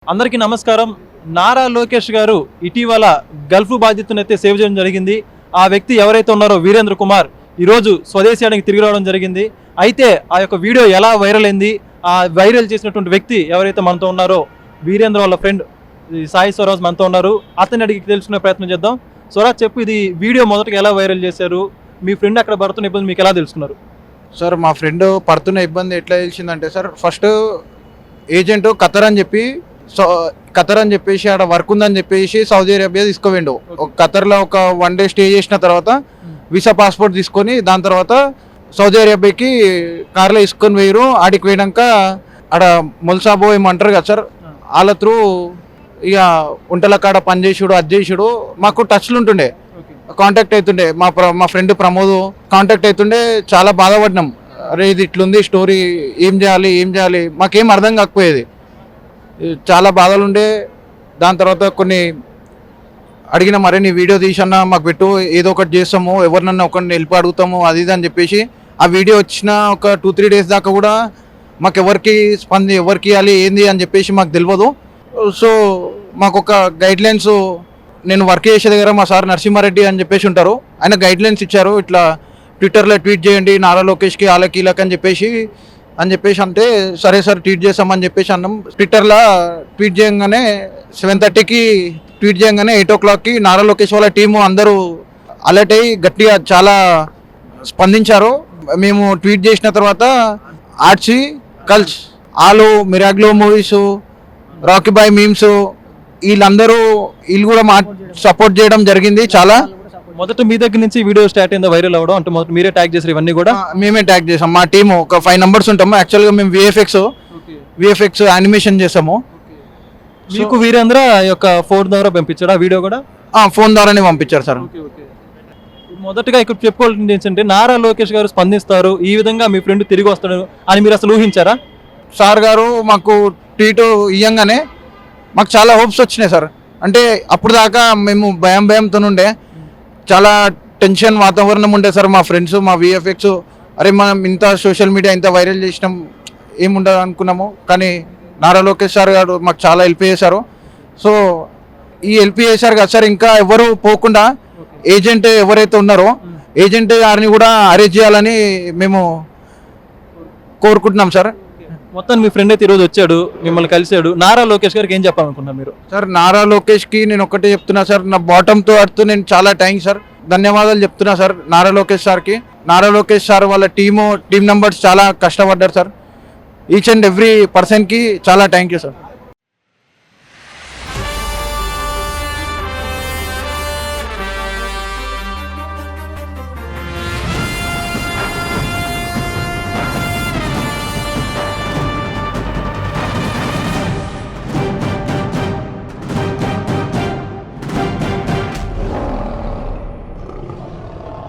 అందరికీ నమస్కారం. నారా లోకేష్ గారు ఇటీవల గల్ఫ్ బాధితునైతే సేవ్ చేయడం జరిగింది. ఆ వ్యక్తి ఎవరైతే ఉన్నారో వీరేంద్ర కుమార్ ఈరోజు స్వదేశానికి తిరిగి రావడం జరిగింది. అయితే ఆ యొక్క వీడియో ఎలా వైరల్ అయింది, ఆ వైరల్ చేసినటువంటి వ్యక్తి ఎవరైతే మనతో ఉన్నారో వీరేంద్ర వాళ్ళ ఫ్రెండ్ సాయి స్వరాజ్ మనతో ఉన్నారు. అతన్ని అడిగి తెలుసుకునే ప్రయత్నం చేద్దాం. స్వరాజ్ చెప్పు, ఇది వీడియో మొదటగా ఎలా వైరల్ చేశారు, మీ ఫ్రెండ్ అక్కడ పడుతున్న ఇబ్బంది మీకు ఎలా తెలుసుకున్నారు? సార్ మా ఫ్రెండ్ పడుతున్న ఇబ్బంది ఎట్లా తెలిసిందంటే సార్, ఫస్ట్ ఏజెంట్ ఖతర్ అని చెప్పేసి ఆడ వర్క్ ఉందని చెప్పేసి సౌదీ అరేబియా తీసుకుపోయిండు. ఖతర్లో ఒక 1 డే స్టే చేసిన తర్వాత వీసా పాస్పోర్ట్ తీసుకొని దాని తర్వాత సౌదీ అరేబియాకి కార్లో తీసుకొని పోయారు. ఆడికి పోయినాక ఆడ ముల్సాబో ఏమంటారు కదా సార్, వాళ్ళ త్రూ ఇక ఒంటల కాడ పనిచేసుడు అది చేసుడు మాకు టచ్లు ఉంటుండే, కాంటాక్ట్ అవుతుండే. మా ఫ్రెండ్ ప్రమోద్ కాంటాక్ట్ అవుతుండే. చాలా బాధపడినాం, అరే ఇది ఇట్లుంది స్టోరీ, ఏం చేయాలి మాకేం అర్థం కాకపోయేది. చాలా బాధలు ఉండే. దాని తర్వాత కొన్ని అడిగిన, మరే నీ వీడియో తీసన్నా మాకు పెట్టు, ఏదో ఒకటి చేస్తాము, ఎవరినన్నా ఒకరిని వెళ్ళి అడుగుతాము అది ఇది అని చెప్పేసి ఆ వీడియో వచ్చిన ఒక 2-3 డేస్ దాకా కూడా మాకు ఎవరికి ఇవ్వాలి ఏంది అని చెప్పేసి మాకు తెలియదు. సో మాకు ఒక గైడ్లైన్స్, నేను వర్క్ చేసే దగ్గర మా సార్ నరసింహారెడ్డి అని చెప్పేసి ఉంటారు, ఆయన గైడ్లైన్స్ ఇచ్చారు. ఇట్లా ట్విట్టర్లో ట్వీట్ చేయండి నారా లోకేష్కి వాళ్ళకి వీళ్ళకి అని చెప్పేసి అంటే సరే సార్ ట్వీట్ చేస్తామని చెప్పేసి అన్నాం. ట్విట్టర్లో ట్వీట్ చేయగానే 7:30కి ట్వీట్ చేయగానే 8 o'clockకి నారా లోకేష్ వాళ్ళ టీము అందరూ అలర్ట్ అయ్యి గట్టిగా చాలా స్పందించారు. మేము ట్వీట్ చేసిన తర్వాత ఆర్చి కల్స్ ఆలు మిరాగ్లో మూవీస్ రాకీ బాయ్ మీమ్స్ వీళ్ళు కూడా సపోర్ట్ చేయడం జరిగింది. చాలా మొదట మీ దగ్గర నుంచి వీడియో స్టార్ట్ అయిందా వైరల్ అవ్వడం? అంటే మొదట మీరే ట్యాగ్ చేసారు ఇవన్నీ కూడా? మేమే ట్యాగ్ చేసాం. మా టీము ఒక 5 members ఉంటాము. యాక్చువల్గా మేము విఎఫ్ఎక్స్ యానిమేషన్ చేసాము. మీకు వీరేంద్ర యొక్క ఫోన్ ద్వారా పంపించాడు ఆ వీడియో కూడా? ఫోన్ ద్వారానే పంపించారు సార్. మొదటగా ఇక్కడ చెప్పుకోవాల్సింది ఏంటంటే, నారా లోకేష్ గారు స్పందిస్తారు, ఈ విధంగా మీ ఫ్రెండ్ తిరిగి వస్తాడు అని మీరు అసలు ఊహించారా? సార్ గారు మాకు ట్వీట్ ఇయ్యంగానే మాకు చాలా హోప్స్ వచ్చినాయి సార్. అంటే అప్పుడు దాకా మేము భయంతో ఉండే, చాలా టెన్షన్ వాతావరణం ఉండే సార్. మా ఫ్రెండ్స్, మా విఎఫ్ఎక్స్, అరే మనం ఇంత సోషల్ మీడియా ఇంత వైరల్ చేసినాం ఏముండదు అనుకున్నాము. కానీ నారా లోకేష్ సార్ గారు మాకు చాలా హెల్ప్ చేశారు. సో ఈ హెల్ప్ చేశారు కదా సార్, ఇంకా ఎవరు పోకుండా ఏజెంట్ ఎవరైతే ఉన్నారో ఏజెంట్ గారిని కూడా అరెస్ట్ చేయాలని మేము కోరుకుంటున్నాం సార్. మొత్తం మీ ఫ్రెండ్ అయితే ఈరోజు వచ్చాడు, మిమ్మల్ని కలిసాడు. నారా లోకేష్ గారికి ఏం చెప్పాలనుకున్నారు మీరు? సార్ నారా లోకేష్కి నేను ఒకటే చెప్తున్నా సార్, నా బాటంతో అడుతూ నేను చాలా థ్యాంక్స్ సార్, ధన్యవాదాలు చెప్తున్నా సార్ నారా లోకేష్ సార్కి. నారా లోకేష్ సార్ వాళ్ళ టీమ్ మెంబర్స్ చాలా కష్టపడ్డారు సార్. ఈచ్ అండ్ ఎవ్రీ పర్సన్కి చాలా థ్యాంక్ యూ సార్.